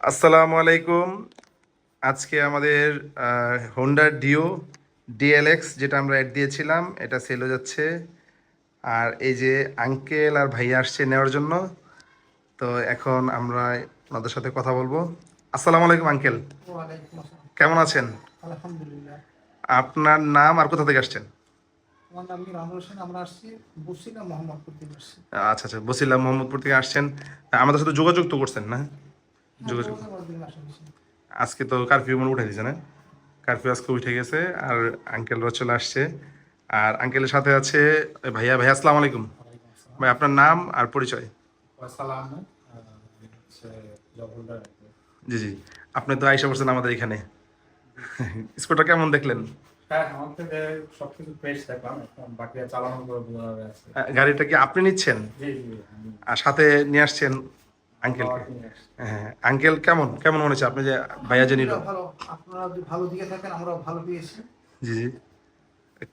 আসসালামু আলাইকুম। আজকে আমাদের হোন্ডা ডিও ডিএলএক্স যেটা আমরা অ্যাড দিয়েছিলাম এটা সেল হয়ে যাচ্ছে। আর এই যে আঙ্কেল আর ভাইয়া আসছে নেওয়ার জন্য। তো এখন আমরা ওনাদের সাথে কথা বলবো। আসসালামু আলাইকুম আঙ্কেল, ওয়ালাইকুম আসসালাম। কেমন আছেন? আলহামদুলিল্লাহ। আপনার নাম আর কোথা থেকে আসছেন? আমার নাম মিরানুর হোসেন। আমরা আসছি বসিলা মোহাম্মদপুর থেকে আসছি। আচ্ছা আচ্ছা, বসিলা মোহাম্মদপুর থেকে আসছেন। আমাদের সাথে যোগাযোগ তো করছেন না? হ্যাঁ, যোগাযোগ যোগাযোগ করে দিন, আসা হয়েছে। আজকে তো কারফিউ মনে উঠে দিয়েছে না? কারফিউ আজকে উঠে গেছে আর আঙ্কেলরা চলে আসছে। আর আঙ্কেলের সাথে আছে ভাইয়া। ভাইয়া আসসালামু আলাইকুম। ওয়ালাইকুম আসসালাম। ভাই আপনার নাম আর পরিচয়। ফয়সাল আহমেদ, এটা হচ্ছে জব হোল্ডার। জি জি, আপনি তো আইসা পড়ছেন আমাদের এখানে। স্কুটার কেমন দেখলেন? হ্যাঁ, আমার থেকে সবকিছু ফ্রেশ দেখলাম, এখন বাকি চালানোর উপরে বোঝা যাবে আছে। গাড়িটা কি আপনি নিচ্ছেন জি জি, আমি আর সাথে নিয়ে আসছেন আঙ্কেলকে? বাবাকে নিয়ে আসছি। হ্যাঁ, আঙ্কেল কেমন কেমন মনে হচ্ছে আপনি যে ভাইয়া যে নিল? আলহামদুলিল্লাহ ভালো। আপনারা যদি ভালো দিকে থাকেন, আমরাও ভালো পেয়েছি। জি জি,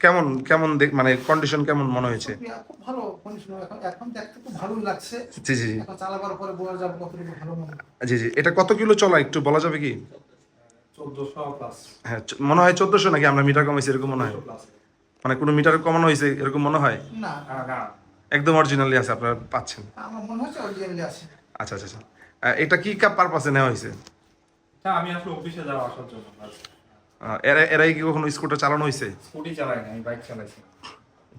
কেমন কেমন মানে কন্ডিশন কেমন মনে হয়েছে? শুকরিয়া, খুব ভালো কন্ডিশন। এখন এখন দেখতে খুব ভালোই লাগছে। জি জি জি এখন চালাবার পরে বোঝা যাবে কতটুকু ভালো মনে হয়। জি জি, এটা কত কিলো চলা একটু বলা যাবে কি? 1400 প্লাস। হ্যাঁ, মনে হয় 1400, নাকি আমরা মিটার কমাইছি এরকম মনে হয়? 1400 প্লাস। মানে কোনো মিটার কমানো হয়েছে এরকম মনে হয়? না না, একদম অরিজিনালি আছে, আপনারা পাচ্ছেন। আমার মনে হচ্ছে অরিজিনালি আছে। আচ্ছা আচ্ছা আচ্ছা, এটা কি পারপাসে নেওয়া হয়েছে? হ্যাঁ, আমি আসলে অফিসে যাওয়া আসার জন্য এরাই কি কখনো স্কুটার চালানো হয়েছে? স্কুটি চালাই না, আমি বাইক চালাইছি।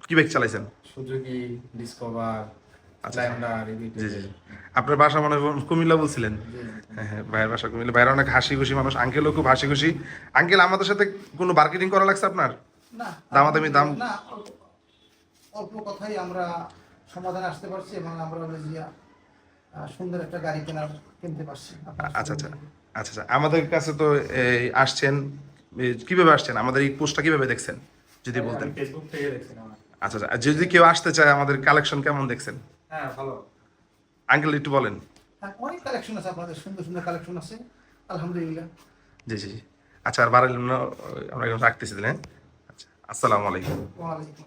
কি বাইক চালাইছেন? সুজুকি ডিসকভার, আচ্ছা স্প্লেন্ডার, জি জি জি। আপনার বাসা মনে হয় কুমিল্লা বলছিলেন? জি হ্যাঁ হ্যাঁ, ভাইয়ের বাসা কুমিল্লা। ভাইয়ের অনেক হাসি খুশি মানুষ, আঙ্কেলও খুব হাসি খুশি। আঙ্কেল, আমাদের সাথে কোনো মার্কেটিং করা লাগছে আপনার? না, দামাদামি দাম? না, অল্প কথাই আমরা সমাধানে আসতে পারছি এবং আমরা সুন্দর একটা গাড়ি কিনতে পারছি আপনার আচ্ছা আচ্ছা সুবিধা। আচ্ছা আচ্ছা, আমাদের কাছে তো আসছেন, কিভাবে আসছেন, আমাদের এই পোস্টটা কিভাবে দেখছেন যদি বলতেন? আমি ফেসবুক থেকে দেখছিলাম। আচ্ছা আচ্ছা, আর যদি কেউ আসতে চায় আমাদের কালেকশন কেমন দেখছেন হ্যাঁ, ভালো। আঙ্কেল একটু বলেন? হ্যাঁ, অনেক কালেকশন আছে, আপনাদের সুন্দর সুন্দর কালেকশন আছে, আলহামদুলিল্লাহ। জি জি জি। আচ্ছা, আর বাড়াইলাম না, আমরা এখন রাখতেছি তাহলে, হ্যাঁ? আচ্ছা, আসসালামু আলাইকুম। ওয়ালাইকুম